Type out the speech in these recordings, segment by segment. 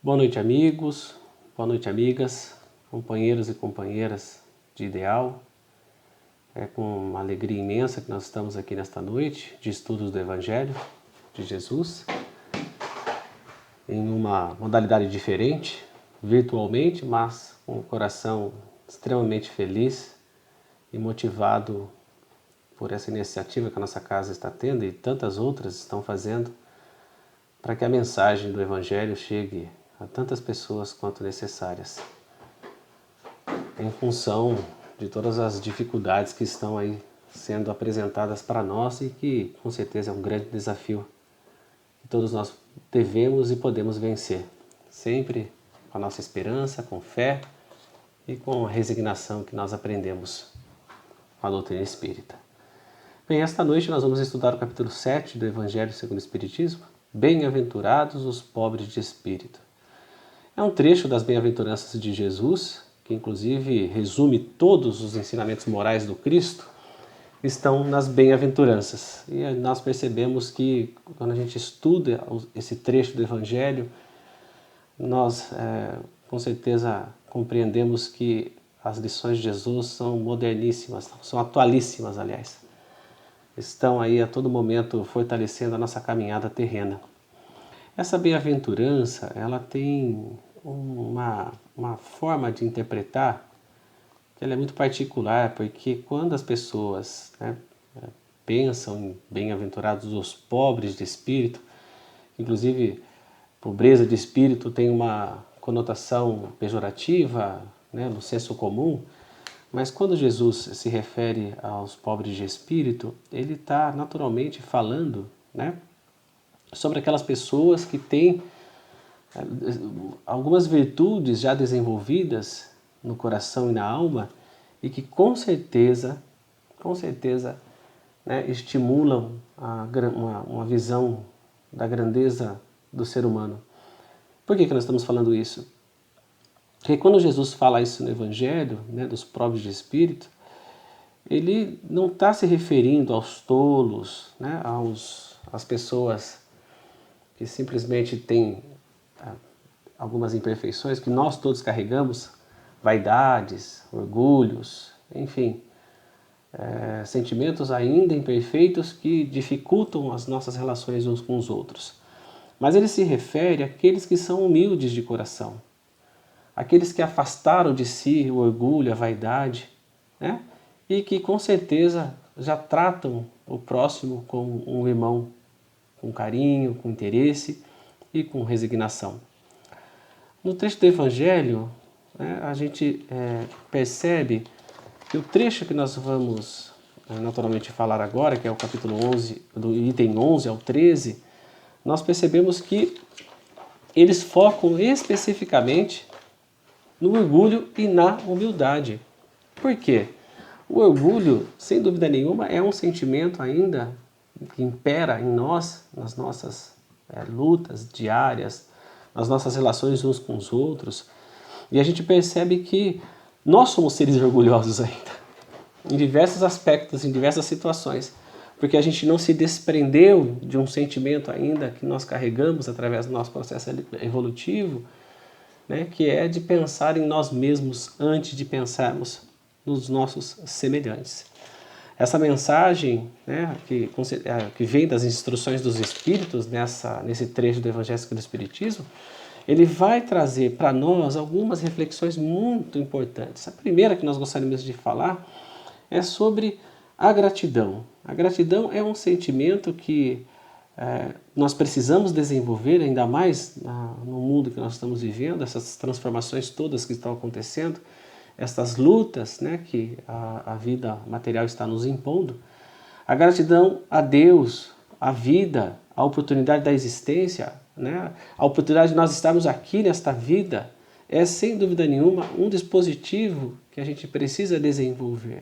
Boa noite, amigos, boa noite, amigas, companheiros e companheiras de ideal. É com uma alegria imensa que nós estamos aqui nesta noite de estudos do Evangelho de Jesus, em uma modalidade diferente, virtualmente, mas com o coração extremamente feliz e motivado por essa iniciativa que a nossa casa está tendo e tantas outras estão fazendo para que a mensagem do Evangelho chegue a tantas pessoas quanto necessárias, em função de todas as dificuldades que estão aí sendo apresentadas para nós e que com certeza é um grande desafio que todos nós devemos e podemos vencer, sempre com a nossa esperança, com fé e com a resignação que nós aprendemos com a doutrina espírita. Bem, esta noite nós vamos estudar o capítulo 7 do Evangelho segundo o Espiritismo, Bem-aventurados os pobres de espírito. É um trecho das bem-aventuranças de Jesus, que inclusive resume todos os ensinamentos morais do Cristo, estão nas bem-aventuranças. E nós percebemos que quando a gente estuda esse trecho do Evangelho, nós com certeza compreendemos que as lições de Jesus são moderníssimas, são atualíssimas, aliás. Estão aí a todo momento fortalecendo a nossa caminhada terrena. Essa bem-aventurança, ela tem uma forma de interpretar que ela é muito particular, porque quando as pessoas pensam em bem-aventurados os pobres de espírito, inclusive pobreza de espírito tem uma conotação pejorativa, no senso comum, mas quando Jesus se refere aos pobres de espírito, ele está naturalmente falando sobre aquelas pessoas que têm algumas virtudes já desenvolvidas no coração e na alma e que com certeza estimulam uma visão da grandeza do ser humano. Por que nós estamos falando isso? Porque quando Jesus fala isso no Evangelho, dos pobres de espírito, ele não está se referindo aos tolos, às pessoas que simplesmente têm algumas imperfeições que nós todos carregamos, vaidades, orgulhos, enfim, sentimentos ainda imperfeitos que dificultam as nossas relações uns com os outros. Mas ele se refere àqueles que são humildes de coração, aqueles que afastaram de si o orgulho, a vaidade, e que com certeza já tratam o próximo como um irmão, com carinho, com interesse e com resignação. No trecho do Evangelho, a gente percebe que o trecho que nós vamos naturalmente falar agora, que é o capítulo 11, do item 11 ao 13, nós percebemos que eles focam especificamente no orgulho e na humildade. Por quê? O orgulho, sem dúvida nenhuma, é um sentimento ainda que impera em nós, nas nossas lutas diárias, nas nossas relações uns com os outros. E a gente percebe que nós somos seres orgulhosos ainda, em diversos aspectos, em diversas situações, porque a gente não se desprendeu de um sentimento ainda que nós carregamos através do nosso processo evolutivo, que é de pensar em nós mesmos antes de pensarmos nos nossos semelhantes. Essa mensagem que vem das instruções dos Espíritos nesse trecho do Evangelho segundo o Espiritismo, ele vai trazer para nós algumas reflexões muito importantes. A primeira que nós gostaríamos de falar é sobre a gratidão. A gratidão é um sentimento que nós precisamos desenvolver, ainda mais no mundo que nós estamos vivendo, essas transformações todas que estão acontecendo, estas lutas que a vida material está nos impondo. A gratidão a Deus, a vida, a oportunidade da existência, a oportunidade de nós estarmos aqui nesta vida, é sem dúvida nenhuma um dispositivo que a gente precisa desenvolver.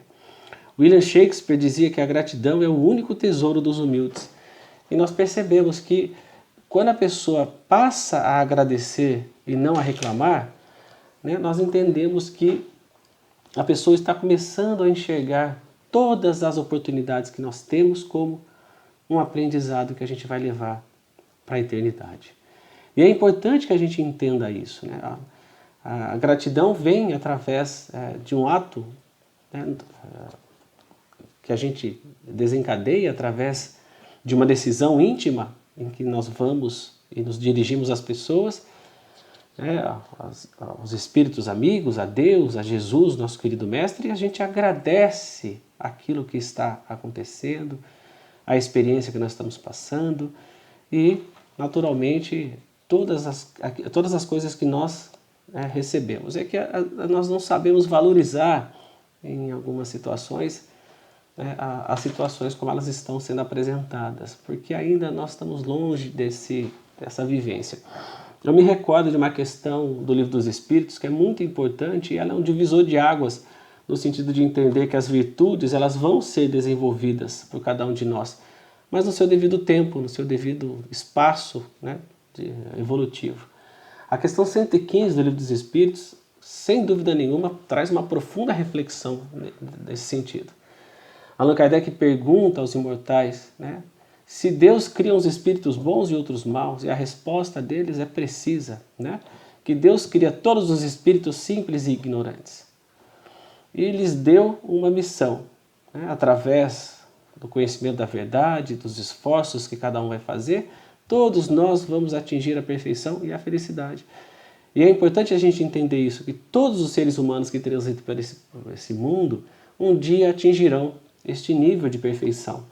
William Shakespeare dizia que a gratidão é o único tesouro dos humildes. E nós percebemos que quando a pessoa passa a agradecer e não a reclamar, nós entendemos que a pessoa está começando a enxergar todas as oportunidades que nós temos como um aprendizado que a gente vai levar para a eternidade. E é importante que a gente entenda isso, né? A gratidão vem através de um ato, né, que a gente desencadeia através de uma decisão íntima em que nós vamos e nos dirigimos às pessoas, né, aos espíritos amigos, a Deus, a Jesus, nosso querido Mestre, e a gente agradece aquilo que está acontecendo, a experiência que nós estamos passando e, naturalmente, todas as coisas que nós recebemos. É que nós não sabemos valorizar, em algumas situações, as situações como elas estão sendo apresentadas, porque ainda nós estamos longe dessa vivência. Eu me recordo de uma questão do Livro dos Espíritos que é muito importante e ela é um divisor de águas no sentido de entender que as virtudes elas vão ser desenvolvidas por cada um de nós, mas no seu devido tempo, no seu devido espaço, né, evolutivo. A questão 115 do Livro dos Espíritos, sem dúvida nenhuma, traz uma profunda reflexão nesse sentido. Allan Kardec pergunta aos imortais, né, se Deus cria uns espíritos bons e outros maus, e a resposta deles é precisa, né, que Deus cria todos os espíritos simples e ignorantes. E lhes deu uma missão, né, através do conhecimento da verdade, dos esforços que cada um vai fazer, todos nós vamos atingir a perfeição e a felicidade. E é importante a gente entender isso, que todos os seres humanos que transitam por esse mundo, um dia atingirão este nível de perfeição.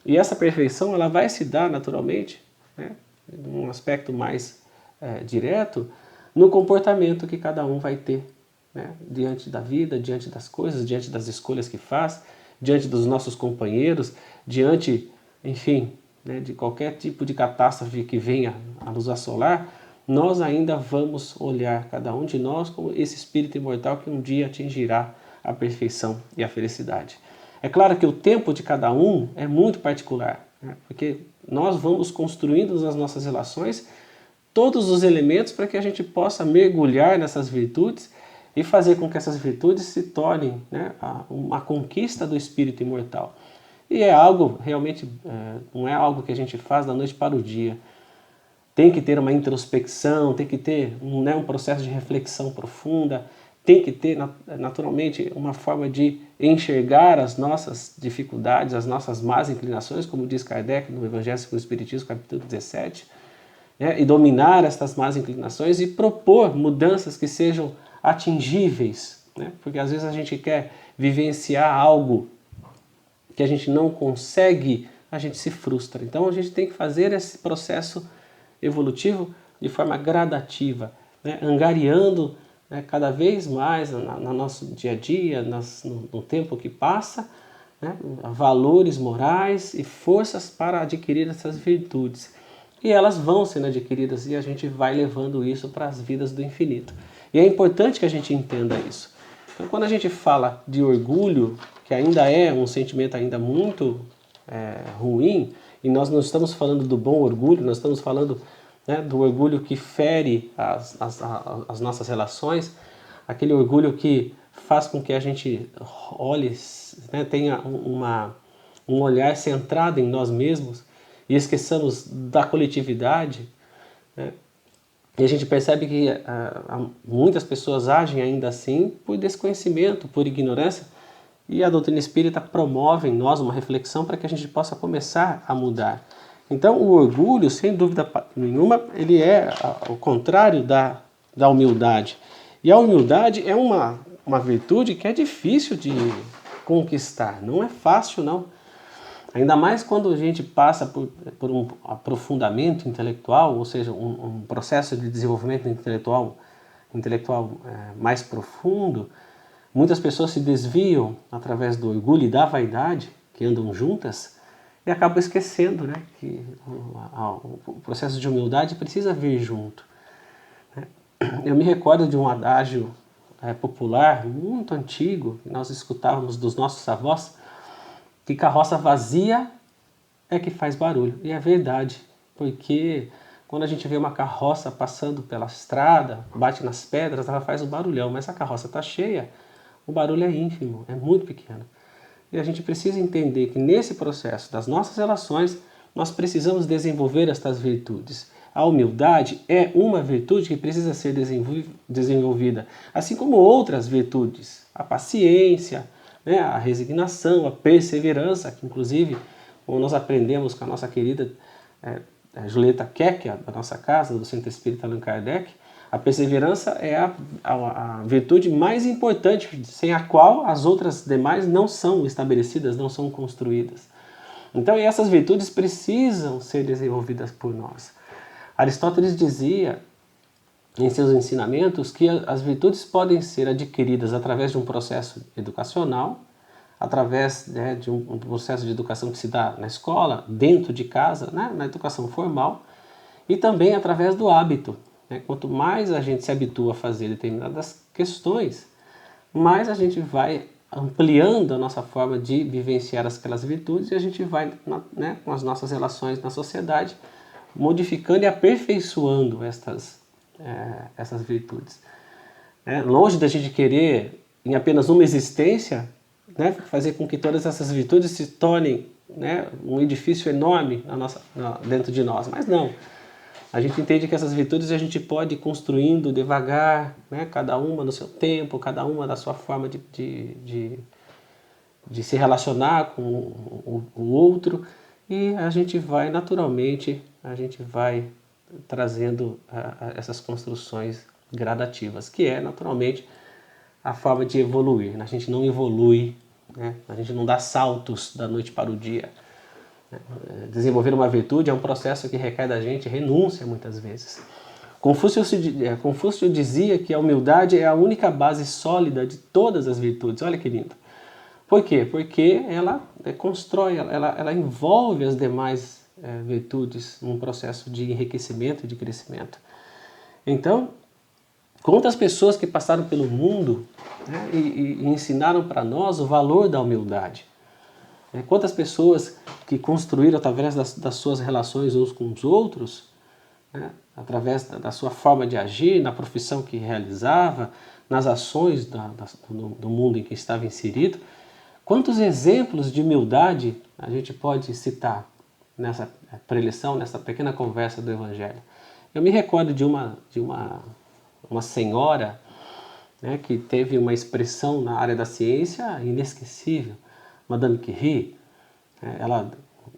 E essa perfeição ela vai se dar naturalmente, né, num aspecto mais direto, no comportamento que cada um vai ter, né, diante da vida, diante das coisas, diante das escolhas que faz, diante dos nossos companheiros, diante, enfim, né, de qualquer tipo de catástrofe que venha a nos assolar, nós ainda vamos olhar cada um de nós como esse espírito imortal que um dia atingirá a perfeição e a felicidade. É claro que o tempo de cada um é muito particular, né, porque nós vamos construindo nas nossas relações todos os elementos para que a gente possa mergulhar nessas virtudes e fazer com que essas virtudes se tornem, né, uma conquista do espírito imortal. E é algo realmente, não é algo que a gente faz da noite para o dia. Tem que ter uma introspecção, tem que ter um processo de reflexão profunda, tem que ter naturalmente uma forma de enxergar as nossas dificuldades, as nossas más inclinações, como diz Kardec no Evangelho segundo o Espiritismo, capítulo 17, né, e dominar estas más inclinações e propor mudanças que sejam atingíveis, né, porque às vezes a gente quer vivenciar algo que a gente não consegue, a gente se frustra. Então a gente tem que fazer esse processo evolutivo de forma gradativa, né, angariando, né, cada vez mais no nosso dia a dia, no tempo que passa, né, valores morais e forças para adquirir essas virtudes. E elas vão sendo adquiridas e a gente vai levando isso para as vidas do infinito. E é importante que a gente entenda isso. Então, quando a gente fala de orgulho, que ainda é um sentimento ainda muito ruim, e nós não estamos falando do bom orgulho, nós estamos falando, né, do orgulho que fere as nossas relações, aquele orgulho que faz com que a gente olhe, né, tenha um olhar centrado em nós mesmos e esqueçamos da coletividade, né? E a gente percebe que muitas pessoas agem ainda assim por desconhecimento, por ignorância, e a doutrina espírita promove em nós uma reflexão para que a gente possa começar a mudar. Então o orgulho, sem dúvida nenhuma, ele é o contrário da humildade. E a humildade é uma virtude que é difícil de conquistar, não é fácil não. Ainda mais quando a gente passa por um aprofundamento intelectual, ou seja, um processo de desenvolvimento intelectual mais profundo, muitas pessoas se desviam através do orgulho e da vaidade, que andam juntas, e acabam esquecendo, né, que o processo de humildade precisa vir junto. Eu me recordo de um adágio popular muito antigo, que nós escutávamos dos nossos avós, que carroça vazia é que faz barulho. E é verdade, porque quando a gente vê uma carroça passando pela estrada, bate nas pedras, ela faz um barulhão, mas se a carroça está cheia, o barulho é ínfimo, é muito pequeno. E a gente precisa entender que nesse processo das nossas relações, nós precisamos desenvolver estas virtudes. a humildade é uma virtude que precisa ser desenvolvida, assim como outras virtudes, a paciência, né, a resignação, a perseverança, que inclusive, como nós aprendemos com a nossa querida Julieta Keck, da nossa casa, do Centro Espírita Allan Kardec, a perseverança é a virtude mais importante, sem a qual as outras demais não são estabelecidas, não são construídas. Então, essas virtudes precisam ser desenvolvidas por nós. Aristóteles dizia, em seus ensinamentos, que as virtudes podem ser adquiridas através de um processo educacional, através de um processo de educação que se dá na escola, dentro de casa, né, na educação formal, e também através do hábito. Quanto mais a gente se habitua a fazer determinadas questões, mais a gente vai ampliando a nossa forma de vivenciar aquelas virtudes e a gente vai, né, com as nossas relações na sociedade, modificando e aperfeiçoando essas virtudes. Longe da gente querer, em apenas uma existência, né, fazer com que todas essas virtudes se tornem, né, um edifício enorme dentro de nós, mas não. A gente entende que essas virtudes a gente pode ir construindo devagar, né, cada uma no seu tempo, cada uma da sua forma de se relacionar com o outro, e a gente vai naturalmente, trazendo essas construções gradativas, que é naturalmente a forma de evoluir. A gente não evolui, né, a gente não dá saltos da noite para o dia. Desenvolver uma virtude é um processo que requer da gente renúncia muitas vezes. Confúcio dizia que a humildade é a única base sólida de todas as virtudes. Olha que lindo. Por quê? Porque ela constrói, ela envolve as demais virtudes num processo de enriquecimento e de crescimento. Então, quantas pessoas que passaram pelo mundo, né, e ensinaram para nós o valor da humildade. Quantas pessoas que construíram através das suas relações uns com os outros, né, através da sua forma de agir, na profissão que realizava, nas ações do mundo em que estava inserido, quantos exemplos de humildade a gente pode citar nessa preleção, nessa pequena conversa do Evangelho. Eu me recordo de uma senhora, né, que teve uma expressão na área da ciência inesquecível, Madame Curie. Ela,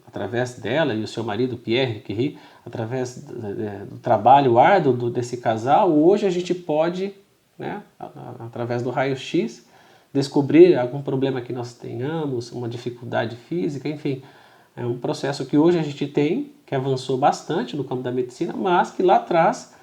através dela e o seu marido Pierre Curie, através do trabalho árduo desse casal, hoje a gente pode, né, através do raio-x, descobrir algum problema que nós tenhamos, uma dificuldade física, enfim. É um processo que hoje a gente tem, que avançou bastante no campo da medicina, mas que lá atrás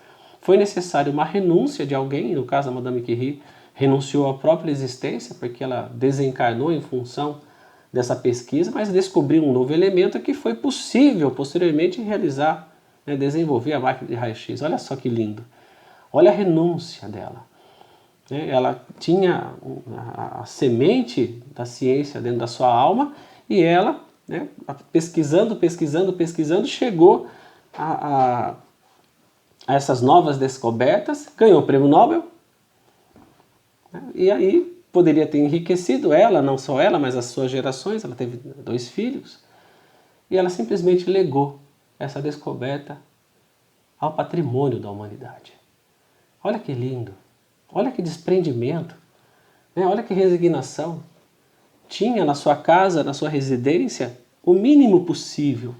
foi necessário uma renúncia de alguém, no caso a Madame Curie renunciou à própria existência, porque ela desencarnou em função dessa pesquisa, mas descobriu um novo elemento que foi possível posteriormente realizar, né, desenvolver a máquina de raio-x. Olha só que lindo. Olha a renúncia dela. Ela tinha a semente da ciência dentro da sua alma e ela, né, pesquisando, chegou a essas novas descobertas, ganhou o prêmio Nobel, né, e aí poderia ter enriquecido ela, não só ela, mas as suas gerações. Ela teve 2 filhos e ela simplesmente legou essa descoberta ao patrimônio da humanidade. Olha que lindo, olha que desprendimento, né? Olha que resignação. Tinha na sua casa, na sua residência, o mínimo possível.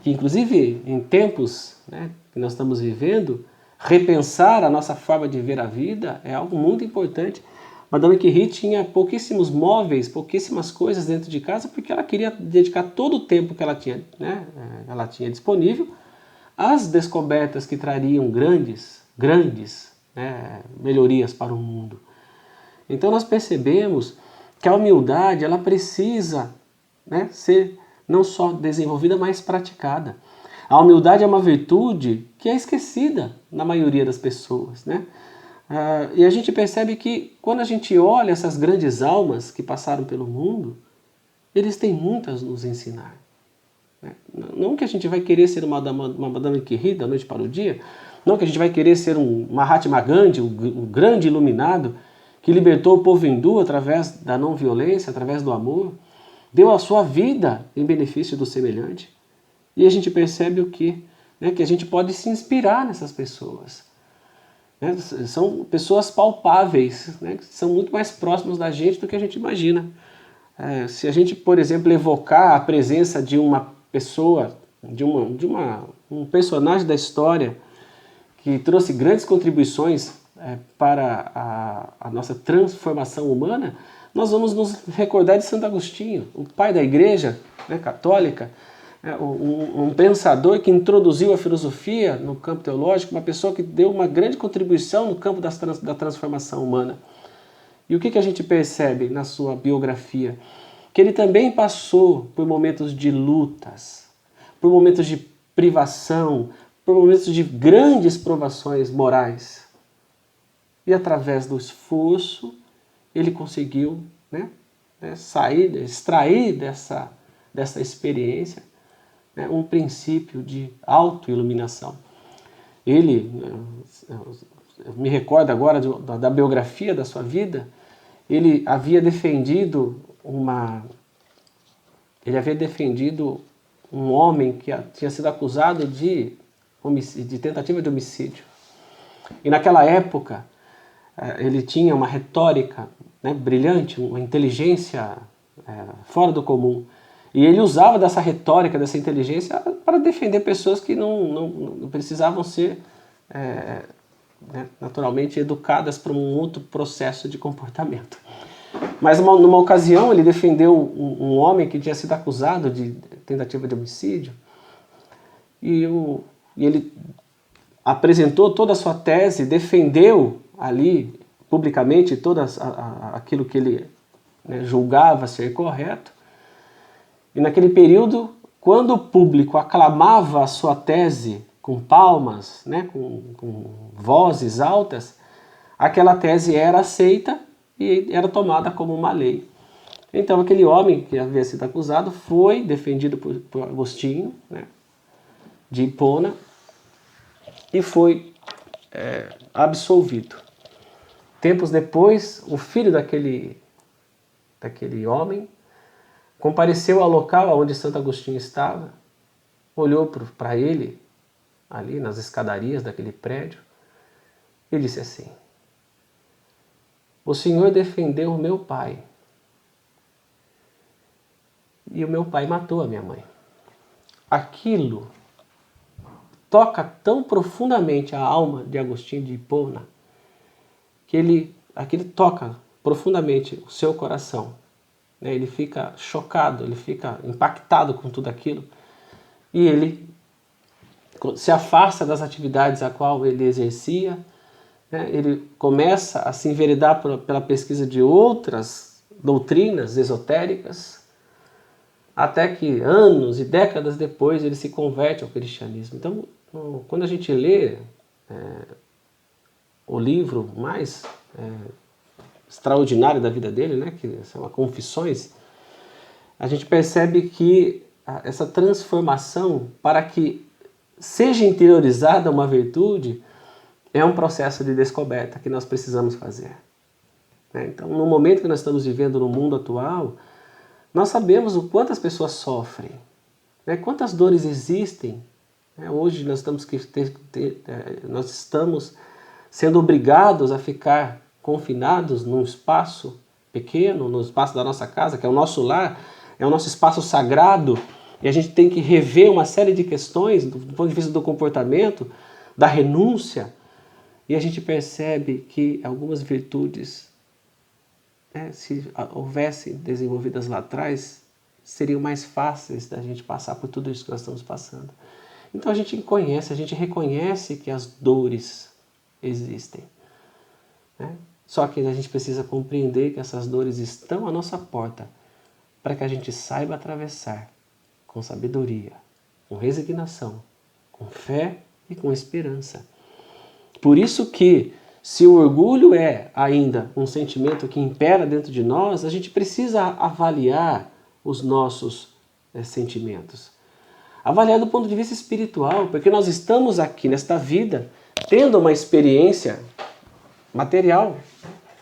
Que inclusive em tempos, né, que nós estamos vivendo, repensar a nossa forma de ver a vida é algo muito importante. Madame Curie tinha pouquíssimos móveis, pouquíssimas coisas dentro de casa, porque ela queria dedicar todo o tempo que ela tinha disponível às descobertas que trariam grandes, né, melhorias para o mundo. Então nós percebemos que a humildade ela precisa, né, ser não só desenvolvida, mas praticada. A humildade é uma virtude que é esquecida na maioria das pessoas, né? E a gente percebe que quando a gente olha essas grandes almas que passaram pelo mundo, eles têm muito a nos ensinar. Não que a gente vai querer ser uma Madame Curie da noite para o dia, não que a gente vai querer ser um Mahatma Gandhi, um grande iluminado, que libertou o povo hindu através da não violência, através do amor, deu a sua vida em benefício do semelhante. E a gente percebe o que? né, que a gente pode se inspirar nessas pessoas. Né? São pessoas palpáveis, né, que são muito mais próximas da gente do que a gente imagina. Se a gente, por exemplo, evocar a presença de uma pessoa, um personagem da história que trouxe grandes contribuições para a nossa transformação humana, nós vamos nos recordar de Santo Agostinho, o pai da igreja, né, católica, um pensador que introduziu a filosofia no campo teológico, uma pessoa que deu uma grande contribuição no campo da transformação humana. E o que a gente percebe na sua biografia? Que ele também passou por momentos de lutas, por momentos de privação, por momentos de grandes provações morais. E através do esforço, ele conseguiu, né, extrair dessa experiência, né, um princípio de autoiluminação. Ele, eu me recordo agora da biografia da sua vida, ele havia defendido um homem que tinha sido acusado de tentativa de homicídio. E naquela época, ele tinha uma retórica, né, brilhante, uma inteligência fora do comum. E ele usava dessa retórica, dessa inteligência, para defender pessoas que não precisavam ser naturalmente educadas para um outro processo de comportamento. Mas numa ocasião ele defendeu um homem que tinha sido acusado de tentativa de homicídio e ele apresentou toda a sua tese, defendeu ali publicamente aquilo que ele, né, julgava ser correto. E naquele período, quando o público aclamava a sua tese com palmas, né, com vozes altas, aquela tese era aceita e era tomada como uma lei. Então aquele homem que havia sido acusado foi defendido por Agostinho, né, de Hipona, e foi absolvido. Tempos depois, o filho daquele homem compareceu ao local onde Santo Agostinho estava, olhou para ele, ali nas escadarias daquele prédio, e disse assim: o senhor defendeu o meu pai, e o meu pai matou a minha mãe. Aquilo toca tão profundamente a alma de Agostinho de Hipona, que aquilo toca profundamente o seu coração. Ele fica chocado, ele fica impactado com tudo aquilo, e ele se afasta das atividades a qual ele exercia, né? Ele começa a se enveredar pela pesquisa de outras doutrinas esotéricas, até que anos e décadas depois ele se converte ao cristianismo. Então, quando a gente lê o livro mais extraordinário da vida dele, né, que são as Confissões, a gente percebe que essa transformação, para que seja interiorizada uma virtude, é um processo de descoberta que nós precisamos fazer. Então, no momento que nós estamos vivendo no mundo atual, nós sabemos o quanto as pessoas sofrem, né, quantas dores existem. Hoje nós estamos sendo obrigados a ficar confinados num espaço pequeno, no espaço da nossa casa, que é o nosso lar, é o nosso espaço sagrado, e a gente tem que rever uma série de questões do ponto de vista do comportamento, da renúncia, e a gente percebe que algumas virtudes, se houvessem desenvolvidas lá atrás, seriam mais fáceis da gente passar por tudo isso que nós estamos passando. Então a gente reconhece que as dores existem, né? Só que a gente precisa compreender que essas dores estão à nossa porta, para que a gente saiba atravessar com sabedoria, com resignação, com fé e com esperança. Por isso que, se o orgulho é ainda um sentimento que impera dentro de nós, a gente precisa avaliar os nossos sentimentos. Avaliar do ponto de vista espiritual, porque nós estamos aqui nesta vida tendo uma experiência material.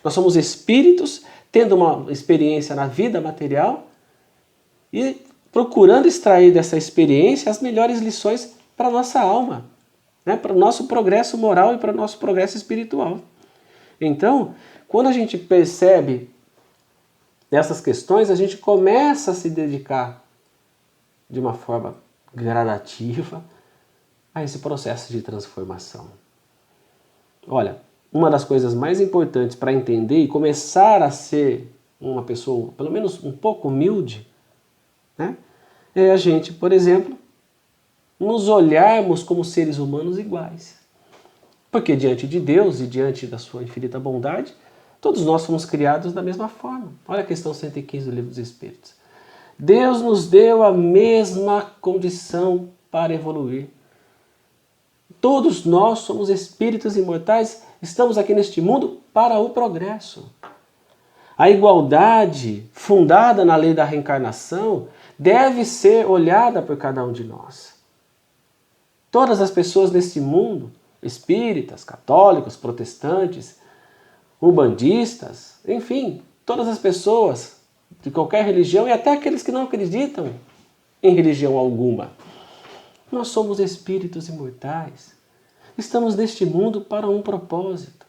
Nós somos espíritos tendo uma experiência na vida material e procurando extrair dessa experiência as melhores lições para a nossa alma, né? Para o nosso progresso moral e para o nosso progresso espiritual. Então, quando a gente percebe essas questões, a gente começa a se dedicar de uma forma gradativa a esse processo de transformação. Olha, uma das coisas mais importantes para entender e começar a ser uma pessoa, pelo menos um pouco humilde, né, é a gente, por exemplo, nos olharmos como seres humanos iguais. Porque diante de Deus e diante da sua infinita bondade, todos nós fomos criados da mesma forma. Olha a questão 115 do Livro dos Espíritos. Deus nos deu a mesma condição para evoluir. Todos nós somos espíritos imortais, estamos aqui neste mundo para o progresso. A igualdade fundada na lei da reencarnação deve ser olhada por cada um de nós. Todas as pessoas neste mundo, espíritas, católicos, protestantes, umbandistas, enfim, todas as pessoas de qualquer religião e até aqueles que não acreditam em religião alguma. Nós somos espíritos imortais. Estamos neste mundo para um propósito.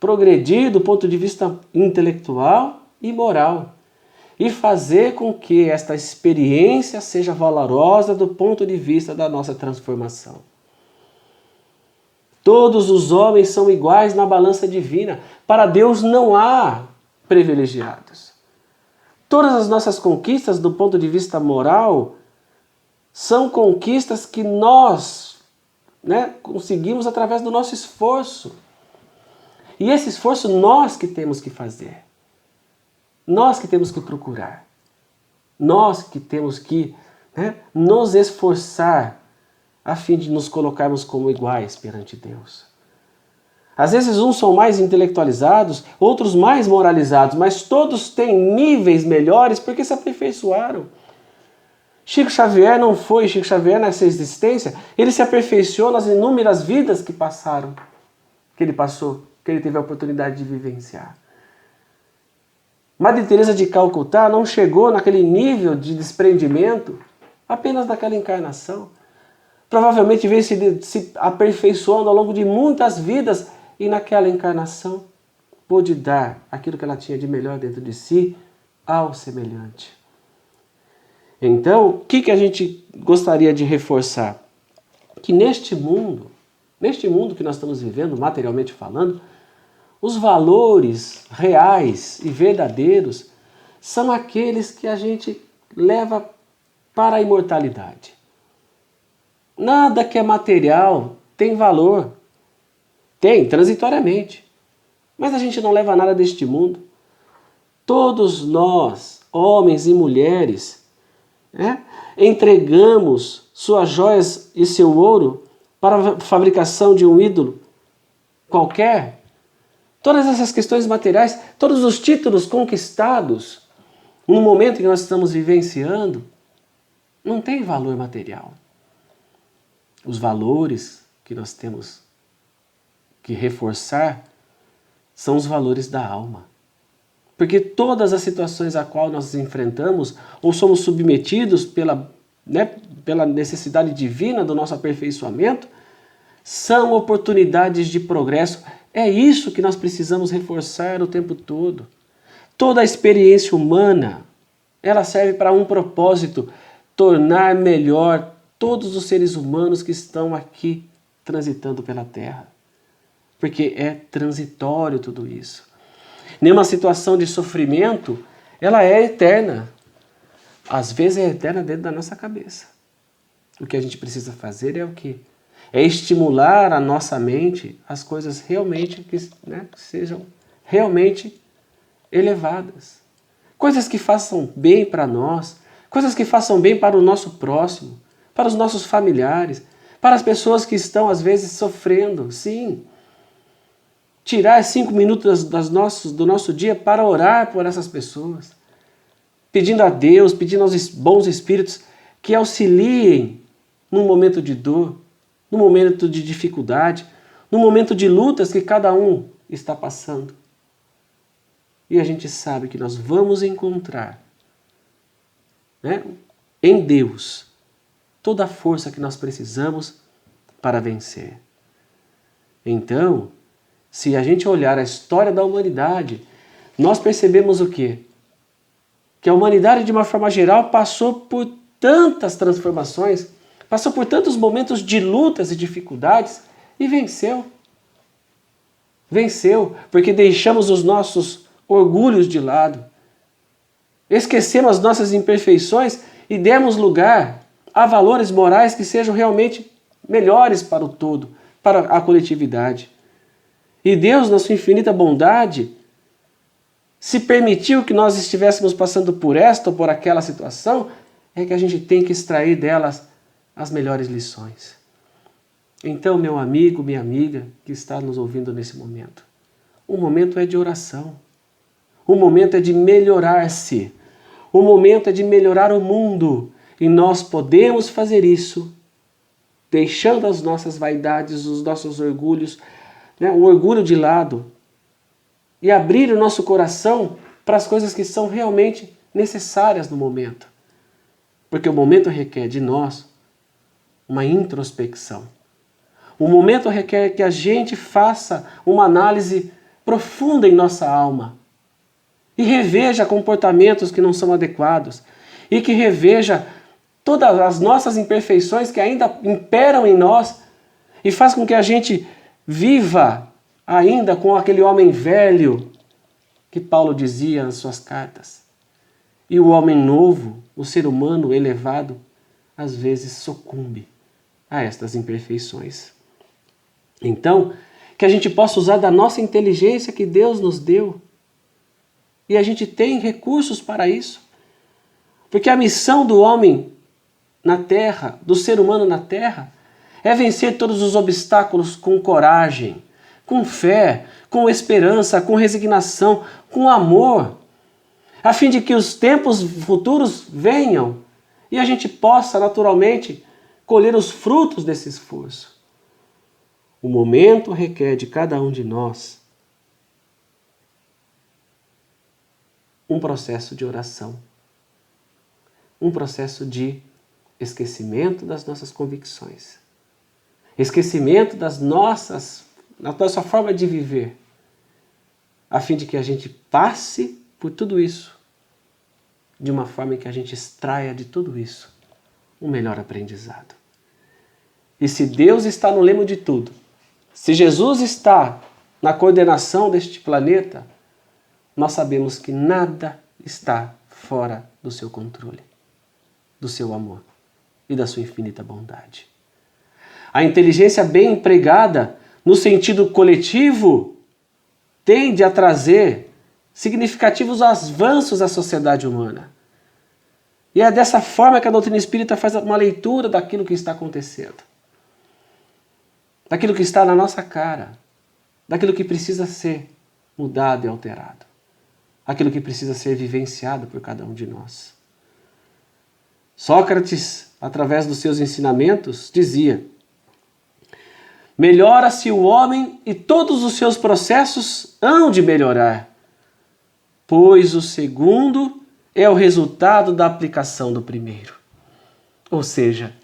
Progredir do ponto de vista intelectual e moral. E fazer com que esta experiência seja valorosa do ponto de vista da nossa transformação. Todos os homens são iguais na balança divina. Para Deus não há privilegiados. Todas as nossas conquistas do ponto de vista moral são conquistas que nós, conseguimos através do nosso esforço. E esse esforço nós que temos que fazer. Nós que temos que procurar. Nós que temos que nos esforçar a fim de nos colocarmos como iguais perante Deus. Às vezes uns são mais intelectualizados, outros mais moralizados, mas todos têm níveis melhores porque se aperfeiçoaram. Chico Xavier não foi Chico Xavier nessa existência, ele se aperfeiçoou nas inúmeras vidas que passaram, que ele passou, que ele teve a oportunidade de vivenciar. Madre Teresa de Calcutá não chegou naquele nível de desprendimento apenas naquela encarnação. Provavelmente veio se aperfeiçoando ao longo de muitas vidas e naquela encarnação pôde dar aquilo que ela tinha de melhor dentro de si ao semelhante. Então, o que a gente gostaria de reforçar? Que neste mundo que nós estamos vivendo, materialmente falando, os valores reais e verdadeiros são aqueles que a gente leva para a imortalidade. Nada que é material tem valor. Tem, transitoriamente. Mas a gente não leva nada deste mundo. Todos nós, homens e mulheres, entregamos suas joias e seu ouro para a fabricação de um ídolo qualquer. Todas essas questões materiais, todos os títulos conquistados no momento em que nós estamos vivenciando, não tem valor material. Os valores que nós temos que reforçar são os valores da alma. Porque todas as situações a qual nós enfrentamos ou somos submetidos pela necessidade divina do nosso aperfeiçoamento são oportunidades de progresso. É isso que nós precisamos reforçar o tempo todo. Toda a experiência humana, ela serve para um propósito, tornar melhor todos os seres humanos que estão aqui transitando pela Terra. Porque é transitório tudo isso. Nenhuma situação de sofrimento, ela é eterna. Às vezes é eterna dentro da nossa cabeça. O que a gente precisa fazer é o quê? É estimular a nossa mente as coisas realmente que sejam realmente elevadas. Coisas que façam bem para nós, coisas que façam bem para o nosso próximo, para os nossos familiares, para as pessoas que estão às vezes sofrendo, sim. Tirar 5 minutos do nosso dia para orar por essas pessoas, pedindo a Deus, pedindo aos bons espíritos que auxiliem num momento de dor, num momento de dificuldade, num momento de lutas que cada um está passando. E a gente sabe que nós vamos encontrar em Deus toda a força que nós precisamos para vencer. Então, se a gente olhar a história da humanidade, nós percebemos o quê? Que a humanidade, de uma forma geral, passou por tantas transformações, passou por tantos momentos de lutas e dificuldades e venceu. Venceu, porque deixamos os nossos orgulhos de lado, esquecemos as nossas imperfeições e demos lugar a valores morais que sejam realmente melhores para o todo, para a coletividade. E Deus, na sua infinita bondade, se permitiu que nós estivéssemos passando por esta ou por aquela situação, é que a gente tem que extrair delas as melhores lições. Então, meu amigo, minha amiga, que está nos ouvindo nesse momento, o momento é de oração. O momento é de melhorar-se. O momento é de melhorar o mundo. E nós podemos fazer isso deixando as nossas vaidades, os nossos orgulhos, o orgulho de lado, e abrir o nosso coração para as coisas que são realmente necessárias no momento. Porque o momento requer de nós uma introspecção. O momento requer que a gente faça uma análise profunda em nossa alma e reveja comportamentos que não são adequados e que reveja todas as nossas imperfeições que ainda imperam em nós e faz com que a gente viva ainda com aquele homem velho que Paulo dizia nas suas cartas. E o homem novo, o ser humano elevado, às vezes sucumbe a estas imperfeições. Então, que a gente possa usar da nossa inteligência que Deus nos deu. E a gente tem recursos para isso. Porque a missão do homem na terra, do ser humano na terra, é vencer todos os obstáculos com coragem, com fé, com esperança, com resignação, com amor, a fim de que os tempos futuros venham e a gente possa naturalmente colher os frutos desse esforço. O momento requer de cada um de nós um processo de oração, um processo de esquecimento das nossas convicções, esquecimento da nossa forma de viver, a fim de que a gente passe por tudo isso de uma forma em que a gente extraia de tudo isso um melhor aprendizado. E se Deus está no leme de tudo, se Jesus está na coordenação deste planeta, nós sabemos que nada está fora do seu controle, do seu amor e da sua infinita bondade. A inteligência bem empregada, no sentido coletivo, tende a trazer significativos avanços à sociedade humana. E é dessa forma que a doutrina espírita faz uma leitura daquilo que está acontecendo, daquilo que está na nossa cara, daquilo que precisa ser mudado e alterado, aquilo que precisa ser vivenciado por cada um de nós. Sócrates, através dos seus ensinamentos, dizia: melhora-se o homem e todos os seus processos hão de melhorar, pois o segundo é o resultado da aplicação do primeiro. Ou seja,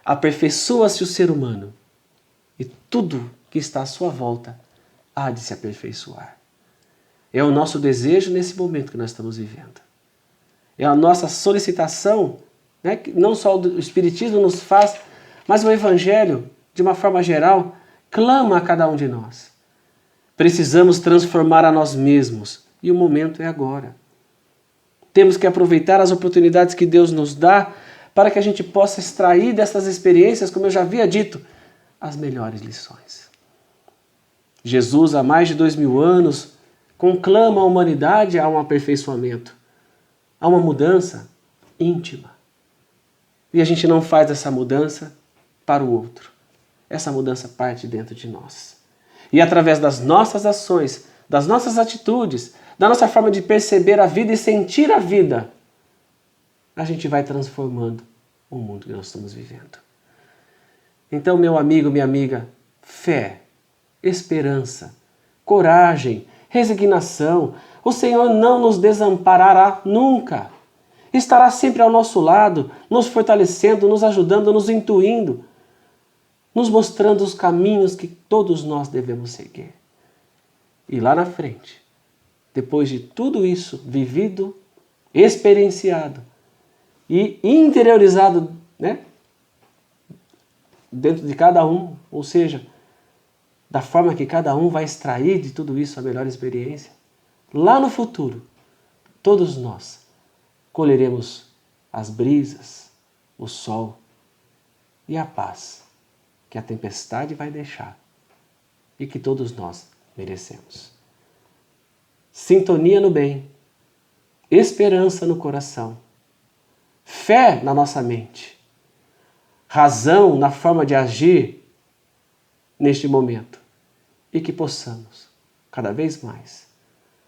aperfeiçoa-se o ser humano e tudo que está à sua volta há de se aperfeiçoar. É o nosso desejo nesse momento que nós estamos vivendo. É a nossa solicitação, que não só o Espiritismo nos faz, mas o Evangelho, de uma forma geral, clama a cada um de nós. Precisamos transformar a nós mesmos e o momento é agora. Temos que aproveitar as oportunidades que Deus nos dá para que a gente possa extrair dessas experiências, como eu já havia dito, as melhores lições. Jesus, há mais de 2000 anos, conclama a humanidade a um aperfeiçoamento, a uma mudança íntima. E a gente não faz essa mudança para o outro. Essa mudança parte dentro de nós. E através das nossas ações, das nossas atitudes, da nossa forma de perceber a vida e sentir a vida, a gente vai transformando o mundo que nós estamos vivendo. Então, meu amigo, minha amiga, fé, esperança, coragem, resignação. O Senhor não nos desamparará nunca. estará sempre ao nosso lado, nos fortalecendo, nos ajudando, nos intuindo, nos mostrando os caminhos que todos nós devemos seguir. E lá na frente, depois de tudo isso vivido, experienciado e interiorizado, né, dentro de cada um, ou seja, da forma que cada um vai extrair de tudo isso a melhor experiência, lá no futuro, todos nós colheremos as brisas, o sol e a paz que a tempestade vai deixar e que todos nós merecemos. Sintonia no bem, esperança no coração, fé na nossa mente, razão na forma de agir neste momento e que possamos, cada vez mais,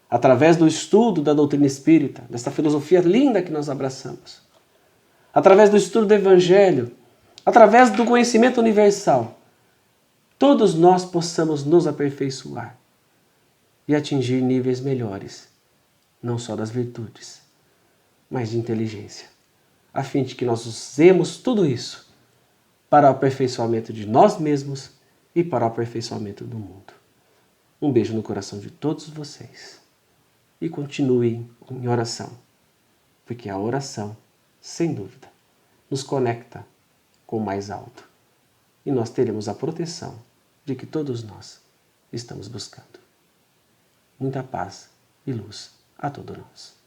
através do estudo da doutrina espírita, dessa filosofia linda que nós abraçamos, através do estudo do Evangelho, através do conhecimento universal, todos nós possamos nos aperfeiçoar e atingir níveis melhores, não só das virtudes, mas de inteligência, a fim de que nós usemos tudo isso para o aperfeiçoamento de nós mesmos e para o aperfeiçoamento do mundo. Um beijo no coração de todos vocês e continuem em oração, porque a oração, sem dúvida, nos conecta com o mais alto e nós teremos a proteção de que todos nós estamos buscando. Muita paz e luz a todos nós.